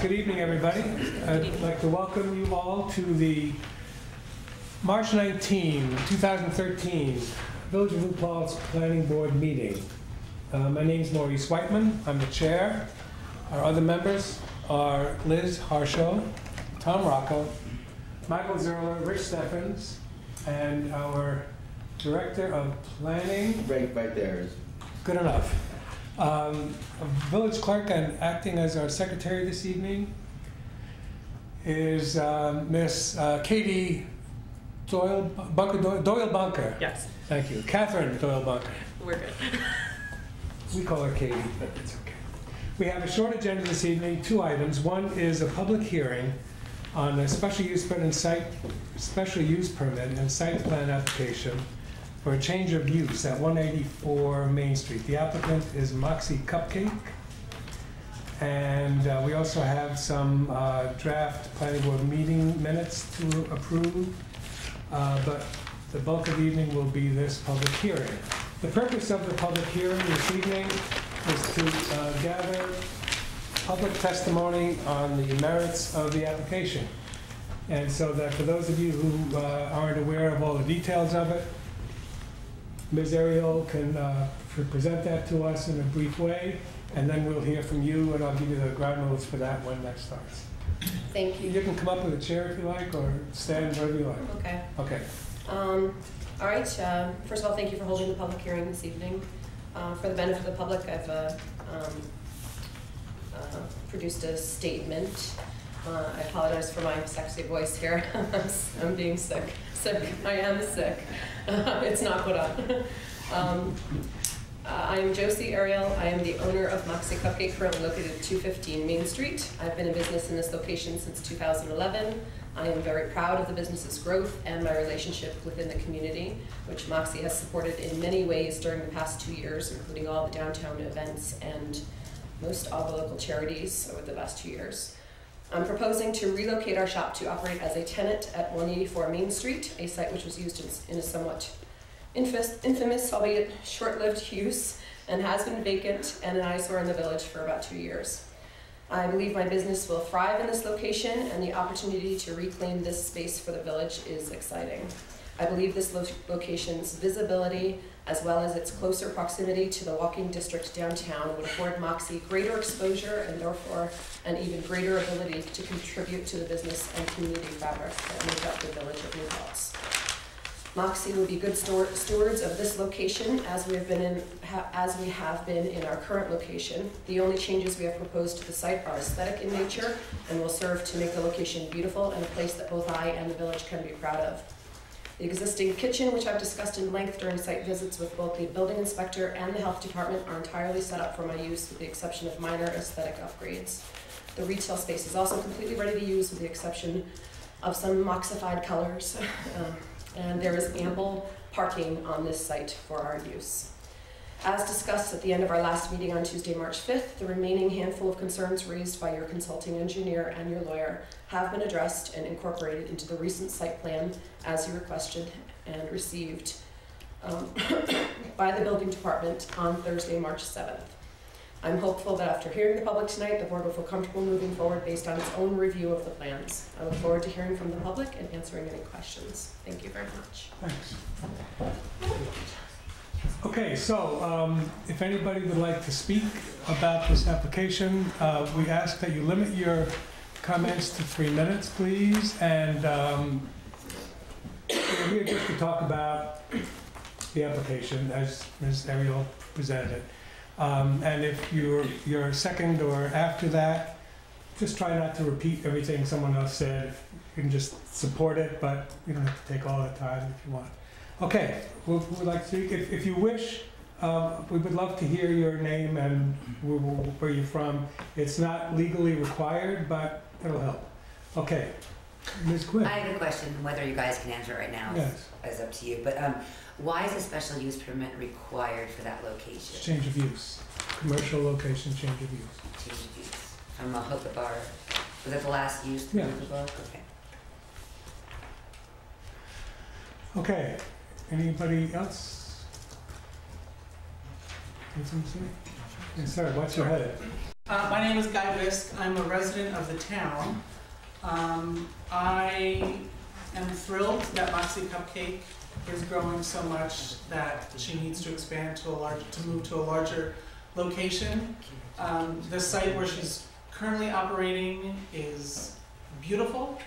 Good evening, everybody. I'd like to welcome you all to the March 19, 2013 Village of New Paltz Planning Board meeting. My name is Maurice Whiteman. I'm the chair. Our other members are Liz Harshaw, Tom Rocco, Michael Zerler, Rich Steffens, and our Director of Planning. Right there is good enough. Village clerk and acting as our secretary this evening is Miss Katie Doyle Bunker. Yes. Thank you. Catherine Doyle Bunker. We're good. We call her Katie, but it's okay. We have a short agenda this evening, 2 items. One is a public hearing on a special use permit and site plan application for a change of use at 184 Main Street. The applicant is Moxie Cupcake. And we also have some draft planning board meeting minutes to approve. But the bulk of the evening will be this public hearing. The purpose of the public hearing this evening is to gather public testimony on the merits of the application. And so that for those of you who aren't aware of all the details of it, Ms. Ariel can present that to us in a brief way, and then we'll hear from you, and I'll give you the ground rules for that when that starts. Thank you. You can come up with a chair if you like, or stand wherever you like. Okay. Okay. All right. First of all, thank you for holding the public hearing this evening. For the benefit of the public, I've produced a statement. I apologize for my sexy voice here. I'm being sick. I am sick. It's not put on. I am Josie Ariel. I am the owner of Moxie Cupcake, currently located at 215 Main Street. I've been in business in this location since 2011. I am very proud of the business's growth and my relationship within the community, which Moxie has supported in many ways during the past 2 years, including all the downtown events and most all the local charities over the last 2 years. I'm proposing to relocate our shop to operate as a tenant at 184 Main Street, a site which was used in a somewhat infamous, albeit short-lived use, and has been vacant and an eyesore in the village for about 2 years. I believe my business will thrive in this location, and the opportunity to reclaim this space for the village is exciting. I believe this location's visibility, as well as its closer proximity to the walking district downtown, would afford Moxie greater exposure and therefore an even greater ability to contribute to the business and community fabric that make up the village of New Paltz. Moxie will be good stewards of this location as we have been in our current location. The only changes we have proposed to the site are aesthetic in nature and will serve to make the location beautiful and a place that both I and the village can be proud of. The existing kitchen, which I've discussed in length during site visits with both the building inspector and the health department, are entirely set up for my use with the exception of minor aesthetic upgrades. The retail space is also completely ready to use with the exception of some Moxified colors. And there is ample parking on this site for our use. As discussed at the end of our last meeting on Tuesday, March 5th, the remaining handful of concerns raised by your consulting engineer and your lawyer have been addressed and incorporated into the recent site plan as you requested and received by the building department on Thursday, March 7th. I'm hopeful that after hearing the public tonight, the board will feel comfortable moving forward based on its own review of the plans. I look forward to hearing from the public and answering any questions. Thank you very much. Thanks. Okay, so if anybody would like to speak about this application, we ask that you limit your comments to 3 minutes, please. And we're here just to talk about the application as Ms. Ariel presented it. And if you're second or after that, just try not to repeat everything someone else said. You can just support it, but you don't have to take all the time if you want. Okay, we'd like to speak. If you wish, we would love to hear your name and where you're from. It's not legally required, but it'll help. Okay, Ms. Quinn. I have a question. Whether you guys can answer it right now is up to you. But why is a special use permit required for that location? Change of use. Commercial location, change of use. Change of use. From a hookah bar. Was that the last use? Yeah. Hookah bar? Okay. Okay. Anybody else? Anything to say? Yes, sir. What's your headache? My name is Guy Wisk. I'm a resident of the town. I am thrilled that Moxie Cupcake is growing so much that she needs to expand to move to a larger location. The site where she's currently operating is beautiful.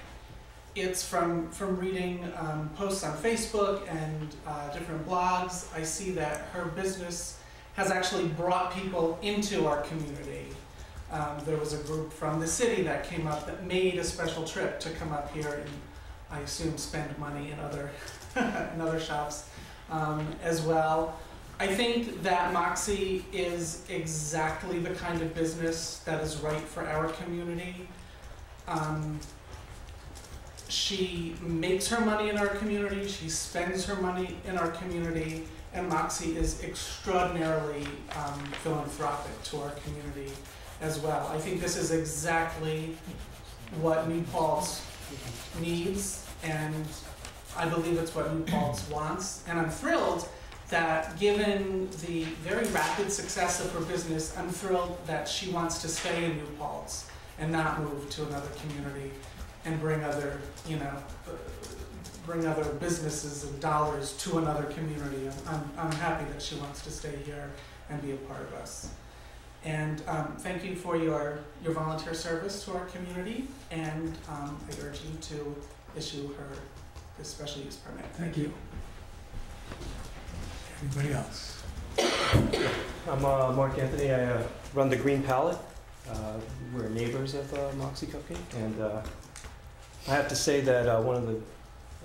It's from reading posts on Facebook and different blogs. I see that her business has actually brought people into our community. There was a group from the city that came up that made a special trip to come up here and I assume spend money in other shops as well. I think that Moxie is exactly the kind of business that is right for our community. She makes her money in our community, she spends her money in our community, and Moxie is extraordinarily philanthropic to our community as well. I think this is exactly what New Paltz needs, and I believe it's what New Paltz wants. And I'm thrilled that given the very rapid success of her business, I'm thrilled that she wants to stay in New Paltz and not move to another community and bring other, bring other businesses and dollars to another community. I'm happy that she wants to stay here and be a part of us. And thank you for your volunteer service to our community, and I urge you to issue her this special use permit. Thank you. Anybody else? I'm Mark Anthony. I run the Green Palette. We're neighbors of Moxie Cupcake, and I have to say that one of the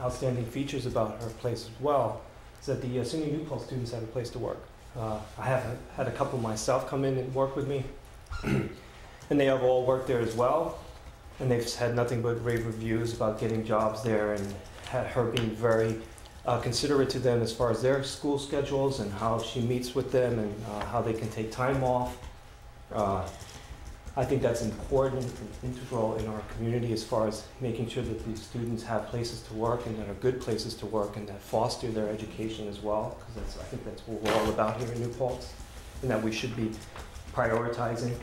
outstanding features about her place as well is that the SUNY New Paltz students have a place to work. I have had a couple myself come in and work with me, and they have all worked there as well, and they've had nothing but rave reviews about getting jobs there, and had her being very considerate to them as far as their school schedules and how she meets with them and how they can take time off. I think that's important and integral in our community as far as making sure that these students have places to work and that are good places to work and that foster their education as well, because I think that's what we're all about here in New Paltz, and that we should be prioritizing.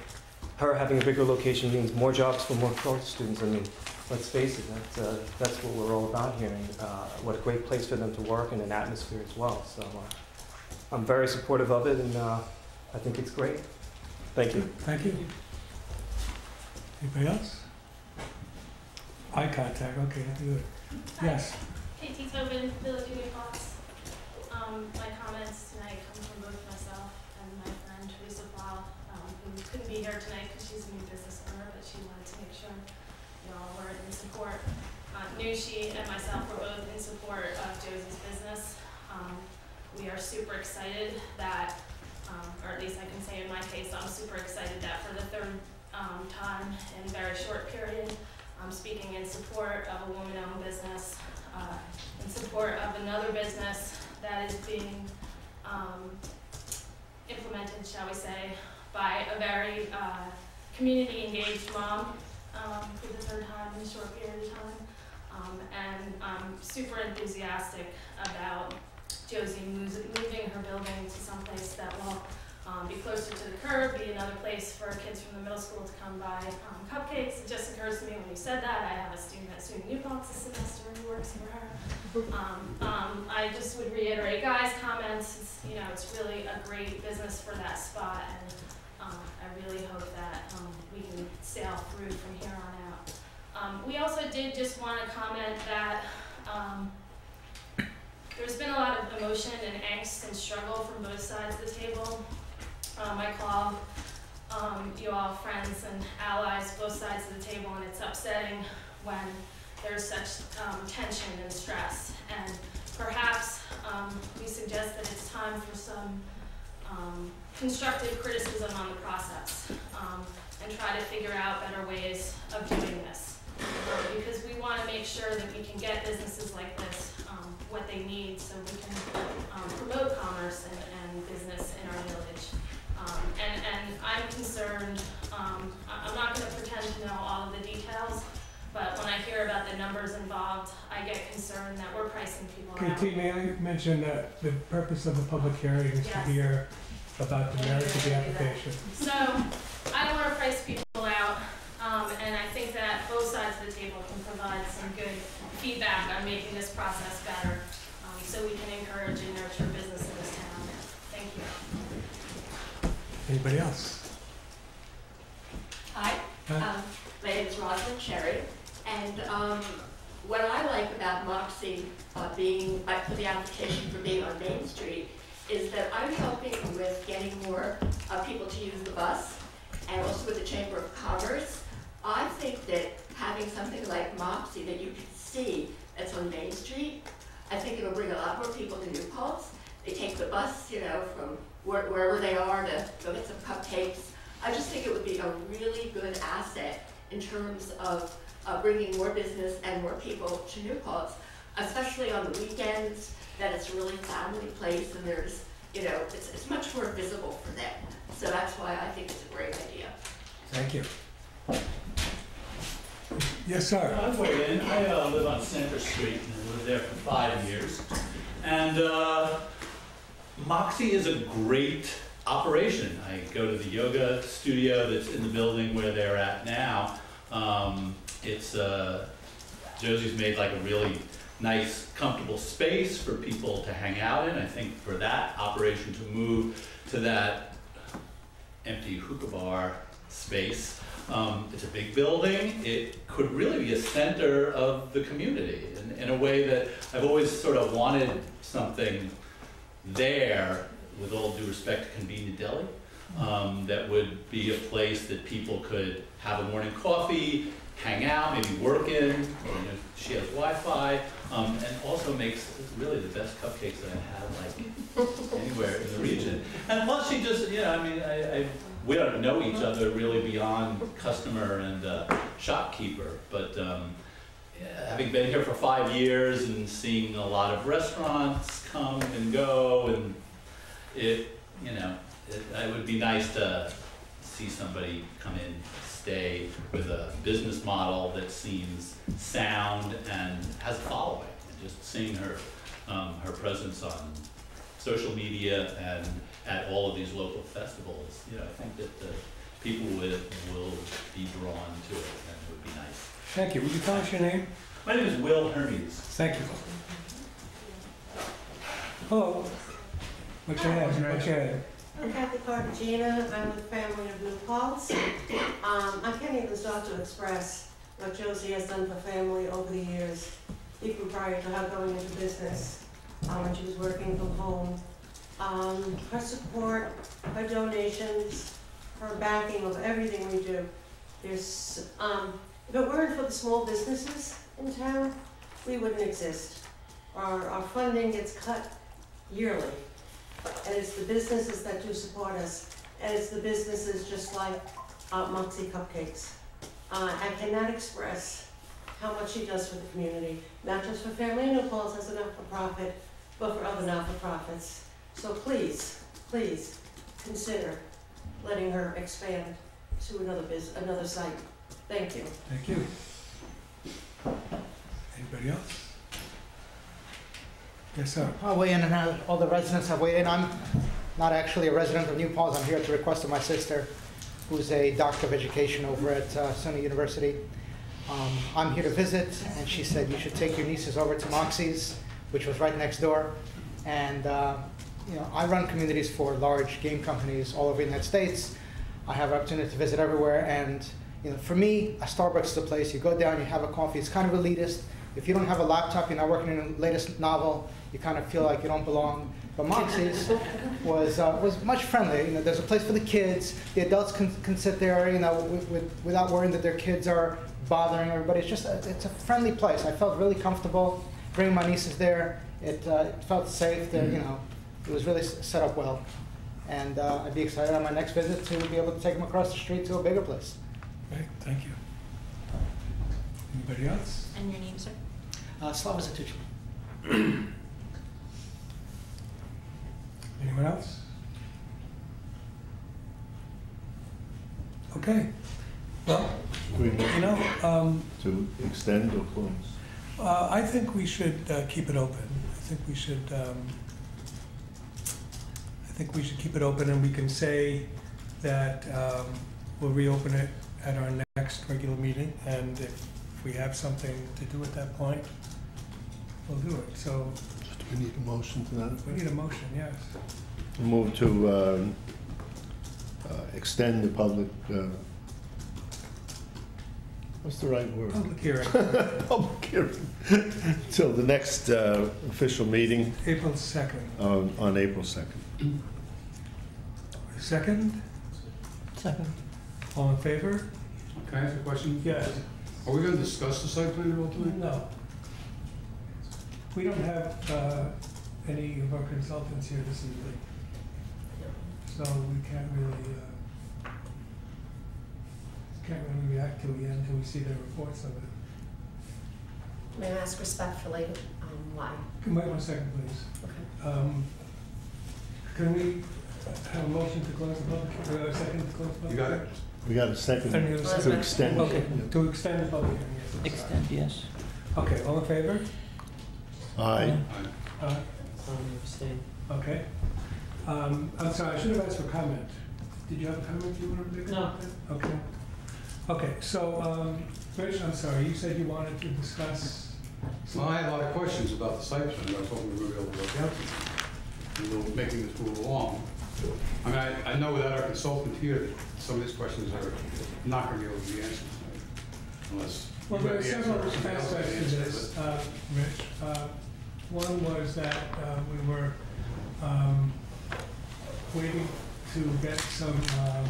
Her having a bigger location means more jobs for more college students. I mean, let's face it, that's what we're all about here, and what a great place for them to work and an atmosphere as well. So I'm very supportive of it, and I think it's great. Thank you. Thank you. Anybody else? Eye contact, okay, good. Yes. Katie Tobin, Village of New Paltz. My comments tonight come from both myself and my friend Teresa Blau, who couldn't be here tonight because she's a new business owner, but she wanted to make sure you all were in support. Knew she and myself were both in support of Josie's business. We are super excited that, or at least I can say in my case, I'm super excited that for the third time in a very short period, I'm speaking in support of a woman-owned business, in support of another business that is being implemented, shall we say, by a very community-engaged mom for the third time in a short period of time. And I'm super enthusiastic about Josie moving her building to someplace that will be closer to the curb, be another place for kids from the middle school to come buy cupcakes. It just occurs to me when you said that, I have a student at SUNY New Paltz this semester who works for her. I just would reiterate Guy's comments. It's really a great business for that spot, and I really hope that we can sail through from here on out. We also did just want to comment that there's been a lot of emotion and angst and struggle from both sides of the table. I call you all friends and allies, both sides of the table, and it's upsetting when there's such tension and stress. And perhaps we suggest that it's time for some constructive criticism on the process and try to figure out better ways of doing this. Because we want to make sure that we can get businesses like this what they need so we can promote commerce and business in our village. And I'm concerned, I'm not going to pretend to know all of the details, but when I hear about the numbers involved, I get concerned that we're pricing people out. KT, may I mention that the purpose of the public hearing is to hear about the merits of the application. So, I don't want to price people out, and I think that both sides of the table can provide some good feedback on making this process better, so we can encourage and nurture business in this town. Thank you. Anybody else? Hi, my name is Rosalind Cherry, and what I like about Moxie being, for the application for being on Main Street, is that I'm helping with getting more people to use the bus, and also with the Chamber of Commerce. I think that having something like Moxie that you can see that's on Main Street, I think it'll bring a lot more people to New Paltz. They take the bus, you know, from wherever they are to go get some cupcakes. I just think it would be a really good asset in terms of bringing more business and more people to New Paltz, especially on the weekends, that it's a really family place and there's, you know, it's much more visible for them. So that's why I think it's a great idea. Thank you. Yes, sir. I've weighed in. I live on Center Street and lived there for 5 years. And Moxie is a great operation. I go to the yoga studio that's in the building where they're at now. Josie's made like a really nice, comfortable space for people to hang out in. I think for that operation to move to that empty hookah bar space, it's a big building. It could really be a center of the community in a way that I've always sort of wanted something there, with all due respect to Convenient Deli, that would be a place that people could have a morning coffee, hang out, maybe work in, or, you know, she has Wi-Fi, and also makes really the best cupcakes that I've had like anywhere in the region. And plus she just, you know, I mean, we don't know each other really beyond customer and shopkeeper, but having been here for 5 years and seeing a lot of restaurants come and go, and it would be nice to see somebody come in, stay with a business model that seems sound and has a following. And just seeing her presence on social media and at all of these local festivals, you know, I think that the people will be drawn to it, and it would be nice. Thank you. Would you tell us your name? My name is Will Hermes. Thank you. Hello. What's your name? What's your name? I'm Kathy Cartagena. I'm with the family of New Paltz. I can't even start to express what Josie has done for family over the years, even prior to her going into business, when she was working from home. Her support, her donations, her backing of everything we do. There's, if it weren't for the small businesses in town, we wouldn't exist. Our funding gets cut yearly. And it's the businesses that do support us. And it's the businesses just like Moxie Cupcakes. I cannot express how much she does for the community, not just for Family in New Paltz as a not-for-profit, but for other not-for-profits. So please, please consider letting her expand to another site. Thank you. Thank you. Anybody else? Yes, sir. I'll weigh in, and all the residents have weighed in. I'm not actually a resident of New Paltz. I'm here at the request of my sister, who's a doctor of education over at SUNY University. I'm here to visit, and she said you should take your nieces over to Moxie's, which was right next door. And you know, I run communities for large game companies all over the United States. I have an opportunity to visit everywhere, and you know, for me, a Starbucks is a place you go down, you have a coffee. It's kind of elitist. If you don't have a laptop, you're not working on the latest novel, you kind of feel like you don't belong. But Moxie's was much friendly. You know, there's a place for the kids. The adults can sit there, you know, without worrying that their kids are bothering everybody. It's just it's a friendly place. I felt really comfortable bringing my nieces there. It felt safe. That, you know, it was really set up well. And I'd be excited on my next visit to be able to take them across the street to a bigger place. Great, thank you. Anybody else? And your name, sir? Slava Zatucci. Anyone else? Okay. Well, you know, to extend or close? I think we should keep it open. I think we should. I think we should keep it open, and we can say that we'll reopen it at our next regular meeting, and if we have something to do at that point, we'll do it. So Do we need a motion to that? we need a motion, yes. Move to extend the public, what's the right word? Public hearing, Public hearing till the next official meeting April 2nd. on April 2nd. Second? Second. All in favor? Can I ask a question? Yes. Are we going to discuss the site plan at all tonight? No. We don't have any of our consultants here this evening, so we can't really react to it until we see their reports of it. May I ask respectfully, why? Can wait 1 second, please. Okay. Can we have a motion to close the public, a second to close the public? You got it? We got a second Any other to second? extend. Okay, to extend the public hearing, yes. I'm sorry. Extend, yes. Okay, all in favor? Aye. Abstain. Okay. I'm sorry, I should have asked for comment. Did you have a comment you wanted to make? No. Okay. Okay, so, Rich, I'm sorry, you said you wanted to discuss. Well, I had a lot of questions about the site plan. I was hoping we were going to be able to work out and making this move along. I mean, I know without our consultant here, that some of these questions are not going to be able to be answered tonight, unless. Well, you there are have the several answer or somebody else aspects has to the this, answer, Rich. One was that we were waiting to get some of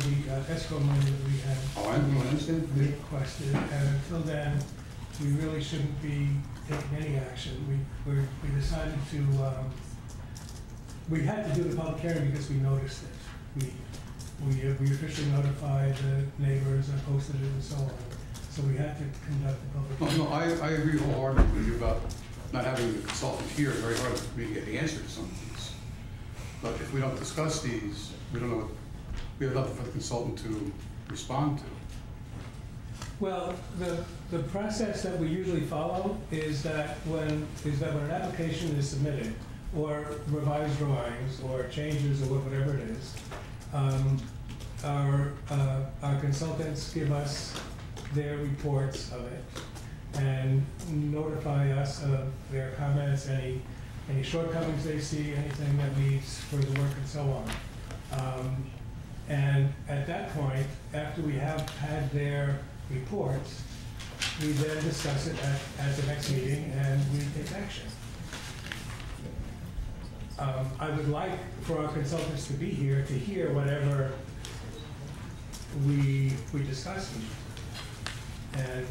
the escrow money that we had but- Oh, I understand. requested, and until then, we really shouldn't be taking any action. We decided to, we had to do the public hearing because we noticed it. We officially notified the neighbors and posted it and so on. So we had to conduct the public hearing. No, I agree wholeheartedly with you about not having the consultant here. It's very hard for me to get the answer to some of these. But if we don't discuss these, we don't know, we have nothing for the consultant to respond to. Well, the process that we usually follow is that when an application is submitted, or revised drawings, or changes, or whatever it is, our consultants give us their reports of it and notify us of their comments, any shortcomings they see, anything that needs further work, and so on. And at that point, after we have had their reports, we then discuss it at the next meeting and we take action. I would like for our consultants to be here to hear whatever we discuss. And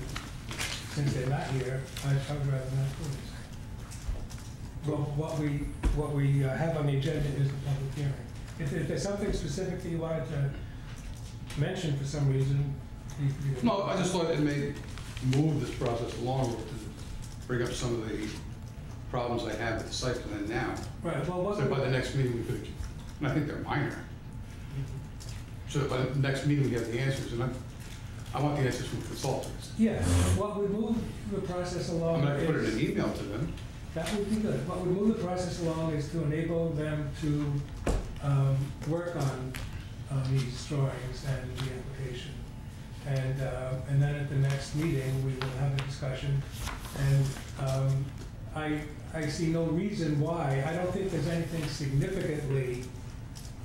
since they're not here, I would rather not do this. Well, what we have on the agenda is the public hearing. If there's something specific that you wanted to mention for some reason, you No, I just thought it may move this process along to bring up some of the problems I have with the site plan now. Right, well, what So by the next meeting, we could, and I think they're minor. So that by the next meeting, we have the answers, and I want the answers from consultants. Yes, what would move the process I'm along gonna put it in is, an email to them. that would be good. What would move the process along is to enable them to work on these drawings and the application. And then at the next meeting, we will have a discussion. And I see no reason why. I don't think there's anything significantly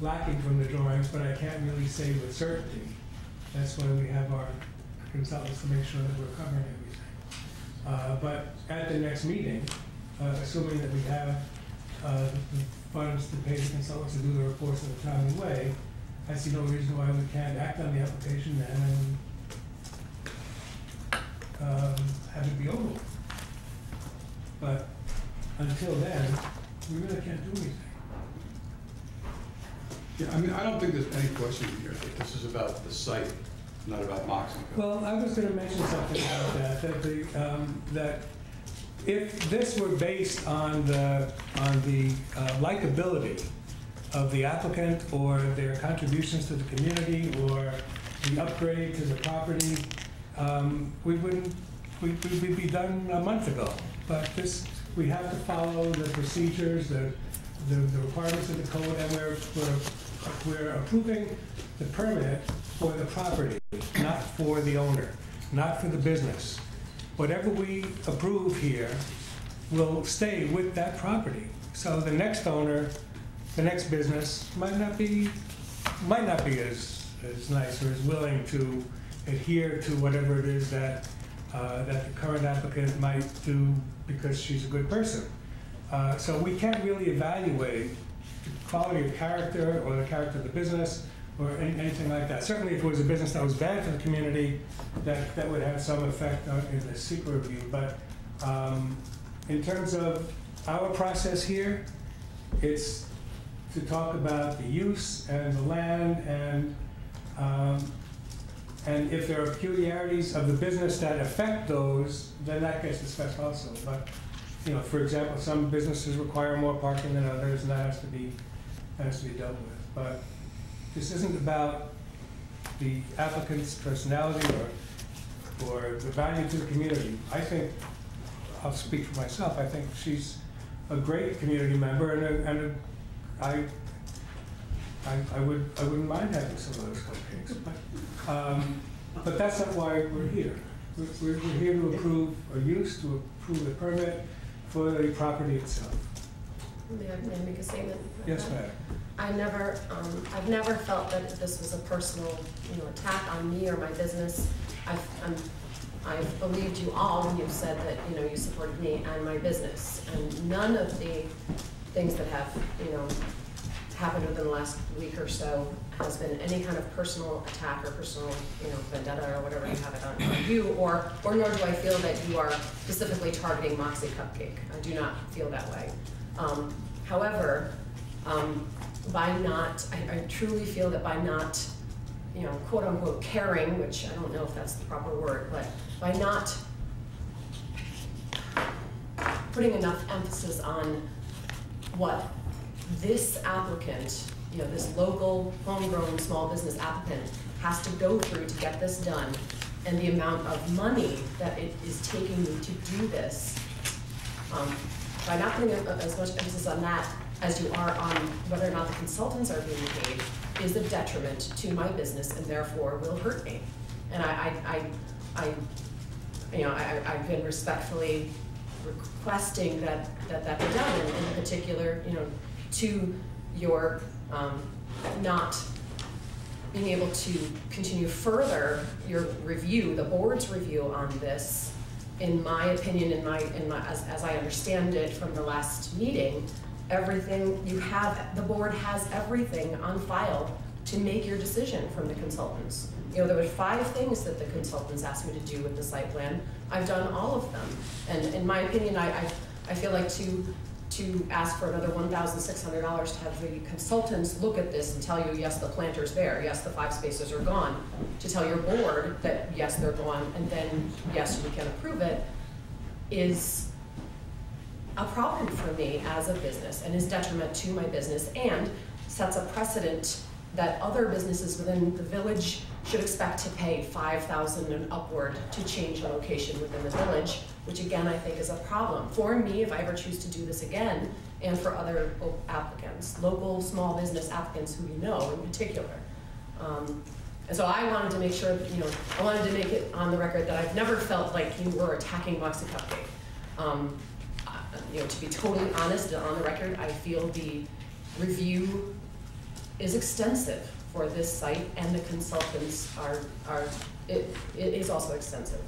lacking from the drawings, but I can't really say with certainty. That's why we have our consultants to make sure that we're covering everything. But at the next meeting, assuming that we have the funds to pay the consultants to do the reports in a timely way, I see no reason why we can't act on the application then and have it be over with. But until then, we really can't do anything. Yeah, I mean, I don't think there's any question here that this is about the site, not about Moxie. Well, I was going to mention something about that if this were based on the likability of the applicant or their contributions to the community or the upgrade to the property, we'd be done a month ago. But we have to follow the procedures, the the requirements of the code, and we're approving the permit for the property, not for the owner, not for the business. Whatever we approve here will stay with that property. So the next owner, the next business might not be as nice or as willing to adhere to whatever it is that the current applicant might do because she's a good person. So we can't really evaluate the quality of character or the character of the business or anything like that. Certainly if it was a business that was bad for the community, that would have some effect in the secret review. But in terms of our process here, it's to talk about the use and the land, and if there are peculiarities of the business that affect those, then that gets discussed also. But for example, some businesses require more parking than others, and that has to be dealt with. But this isn't about the applicant's personality or the value to the community. I think, I'll speak for myself, I think she's a great community member, and I wouldn't mind having some of those cupcakes. But that's not why we're here. We're here to approve a use, to approve the permit for the property itself. May I make a statement? Yes, ma'am. I've never felt that this was a personal, attack on me or my business. I've believed you all when you've said that, you supported me and my business. And none of the things that have, happened within the last week or so has been any kind of personal attack or personal, vendetta or whatever you have it on you, or nor do I feel that you are specifically targeting Moxie Cupcake. I do not feel that way. However, I truly feel that by not, quote unquote caring, which I don't know if that's the proper word, but by not putting enough emphasis on what this applicant, this local homegrown small business applicant has to go through to get this done, and the amount of money that it is taking me to do this, by not putting as much emphasis on that as you are on whether or not the consultants are being paid, is a detriment to my business and therefore will hurt me. And I've been respectfully requesting that be done, and in particular, to your not being able to continue further your review, the board's review on this. In my opinion, as I understand it from the last meeting, the board has everything on file to make your decision from the consultants. There were 5 things that the consultants asked me to do with the site plan. I've done all of them. And in my opinion, I feel like to ask for another $1,600 to have the consultants look at this and tell you, yes, the planter's there, yes, the 5 spaces are gone, to tell your board that, yes, they're gone, and then, yes, we can approve it, is a problem for me as a business and is detriment to my business and sets a precedent that other businesses within the village should expect to pay $5,000 and upward to change a location within the village, which again I think is a problem for me if I ever choose to do this again, and for other applicants, local small business applicants who in particular. And so I wanted to make sure that, I wanted to make it on the record that I've never felt like you were attacking Moxie Cupcake. To be totally honest and on the record, I feel the review is extensive for this site, and the consultants it is also extensive,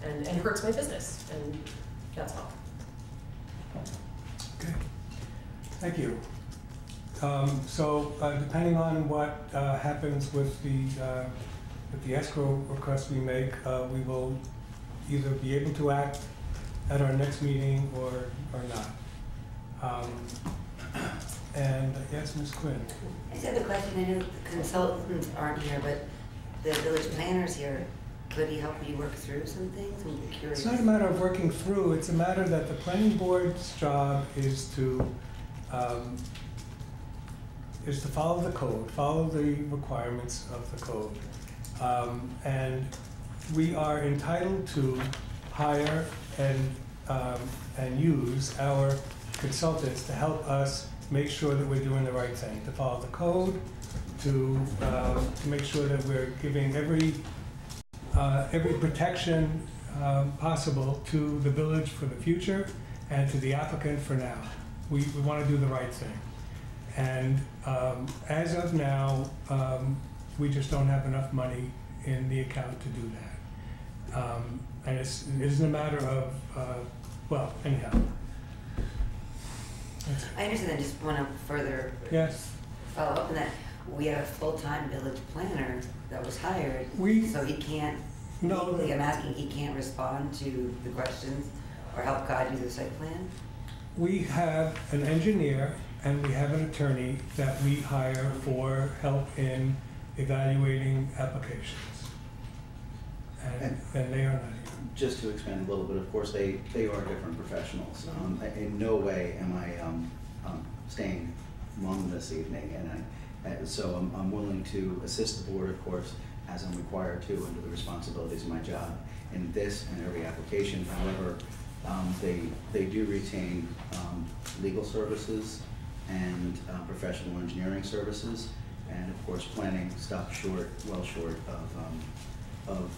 and hurts my business, and that's all. Okay, thank you. So depending on what happens with the escrow request we make, we will either be able to act at our next meeting or not. And yes, Ms. Quinn. I just have a question. I know the consultants aren't here, but the village planner's here. Could he help you work through some things? I'm curious. It's not a matter of working through. It's a matter that the planning board's job is to follow the code, follow the requirements of the code. And we are entitled to hire and use our consultants to help us make sure that we're doing the right thing, to follow the code, to make sure that we're giving every protection possible to the village for the future and to the applicant for now. We want to do the right thing. And as of now, we just don't have enough money in the account to do that. And it isn't a matter of, well, anyhow. I understand. I just want to further follow up on that. We have a full-time village planner that was hired, so he can't, legally, I'm asking, he can't respond to the questions or help guide you through the site plan? We have an engineer and we have an attorney that we hire for help in evaluating applications. And they are not here. Just to expand a little bit, of course, they are different professionals. In no way am I staying long this evening, and so I'm willing to assist the board, of course, as I'm required to under the responsibilities of my job in this and every application. However, they do retain legal services and professional engineering services, and of course, planning stops short, well short of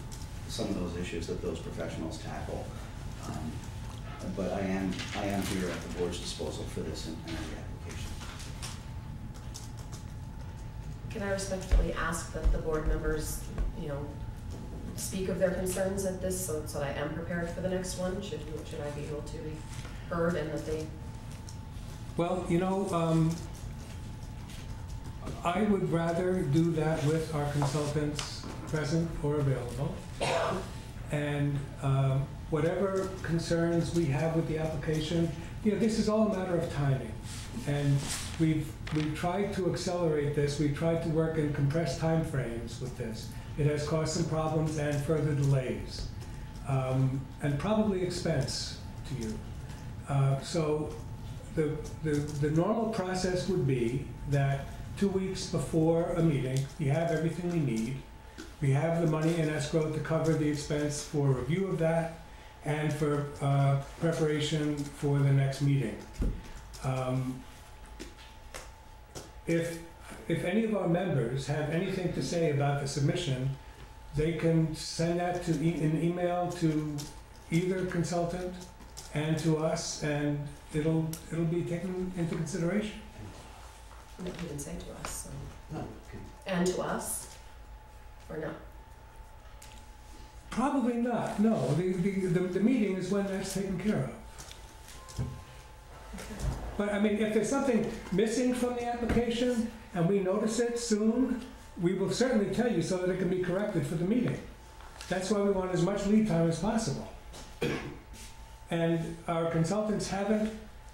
some of those issues that those professionals tackle. But I am here at the board's disposal for this and every application. Can I respectfully ask that the board members, speak of their concerns at this, so that I am prepared for the next one? Should I be able to be heard and that they? Well, I would rather do that with our consultants present or available. And whatever concerns we have with the application, this is all a matter of timing. And we've tried to accelerate this. We've tried to work in compressed time frames with this. It has caused some problems and further delays, and probably expense to you. So the normal process would be that 2 weeks before a meeting, we have everything we need. We have the money in escrow to cover the expense for review of that and for preparation for the next meeting. If any of our members have anything to say about the submission, they can send that to an email to either consultant and to us, and it'll be taken into consideration. You didn't say to us. So. No. And to us, or no? Probably not. No, the meeting is when that's taken care of. But I mean, if there's something missing from the application and we notice it soon, we will certainly tell you so that it can be corrected for the meeting. That's why we want as much lead time as possible. And our consultants haven't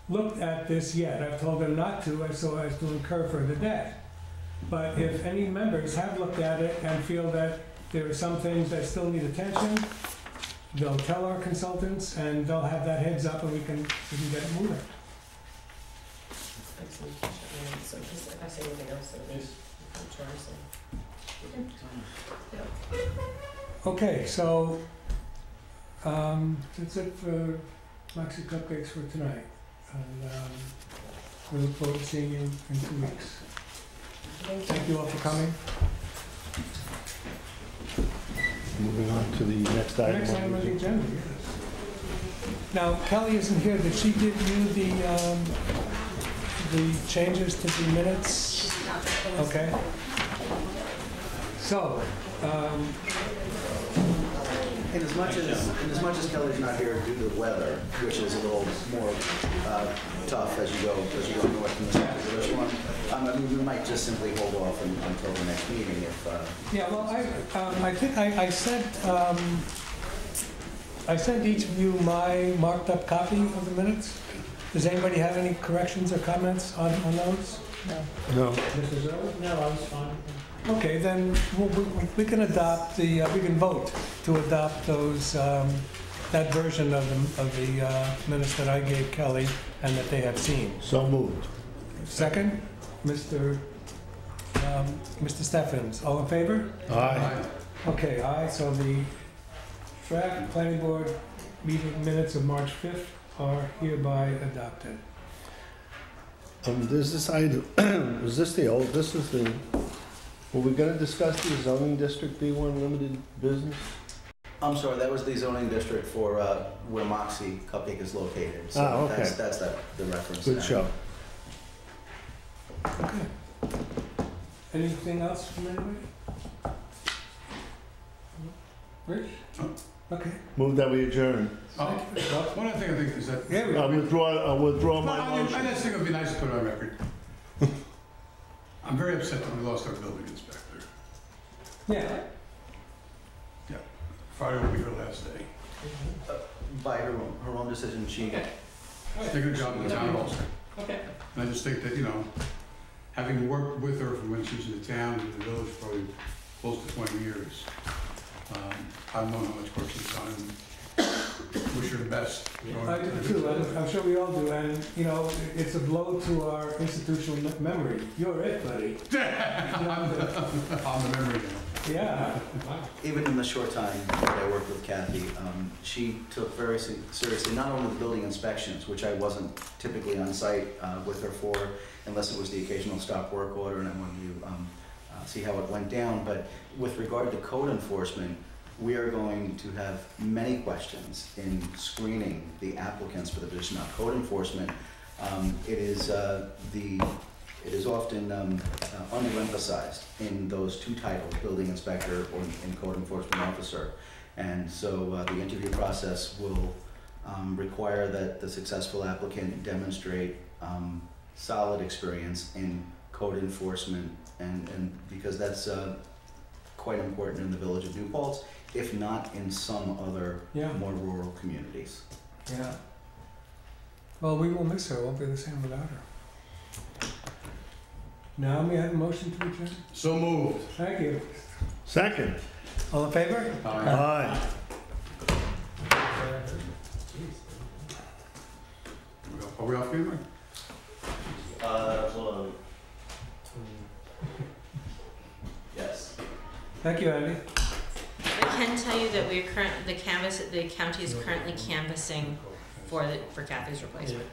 looked at this yet. I've told them not to, so as to incur further debt. But if any members have looked at it and feel that there are some things that still need attention, they'll tell our consultants and they'll have that heads up and we can get it moving. Excellent. So if I say anything else, it'll be Okay, so that's it for Moxie Cupcakes for tonight. And we look forward to seeing you in 2 weeks. Thank you all for coming. Moving on to the next item. Next item on the agenda, yes. Now, Kelly isn't here. Did she give you the changes to the minutes? Okay. So, In as much as Kelly's not here due to the weather, which is a little more tough as you go north from the south of this one, I mean, we might just simply hold off until the next meeting if. yeah, well, I think I sent each of you my marked up copy of the minutes. Does anybody have any corrections or comments on those? No. Mrs. Earl? No, I was fine. Okay, then we can adopt we can vote to adopt those, that version of the minutes that I gave Kelly and that they have seen. So moved. Second, Mr. Steffens, all in favor? Aye. Okay, aye, so the draft planning board meeting minutes of March 5th are hereby adopted. There's this item, was this the old, this is the, were we gonna discuss the zoning district B1 limited business? I'm sorry, that was the zoning district for where Moxie Cupcake is located. So okay. That's the reference. Good there. show. Okay. Anything else from anybody? Rich? Okay. Move that we adjourn. One other thing I think is that. Yeah, I'll withdraw No, my I motion. just think it would be nice to put it on record. I'm very upset that we lost our building inspector. Yeah. Friday will be her last day. By her own decision, she. She's taking a job in the town hall. Okay. And I just think that, you know, having worked with her from when she was in the town and in the village for probably close to 20 years, I've known how much work she's done and wish her the best. I do too. I'm sure we all do. And, you know, it's a blow to our institutional memory. You're it, buddy. I'm the memory guy. Yeah. Even in the short time that I worked with Kathy, she took very seriously not only the building inspections, which I wasn't typically on site with her for, unless it was the occasional stop work order and I wanted to see how it went down, but with regard to code enforcement, we are going to have many questions in screening the applicants for the position of code enforcement. It is often underemphasized in those two titles, building inspector or in code enforcement officer. And so the interview process will require that the successful applicant demonstrate solid experience in code enforcement, and because that's quite important in the village of New Paltz, if not in some other more rural communities. Yeah. Well, we will miss her. It won't be the same without her. Now may I have a motion to adjourn? So moved. Thank you. Second. All in favor? Aye. Are we off camera? Hold on. Yes. Thank you, Andy. I can tell you that the county is currently canvassing for Kathy's replacement.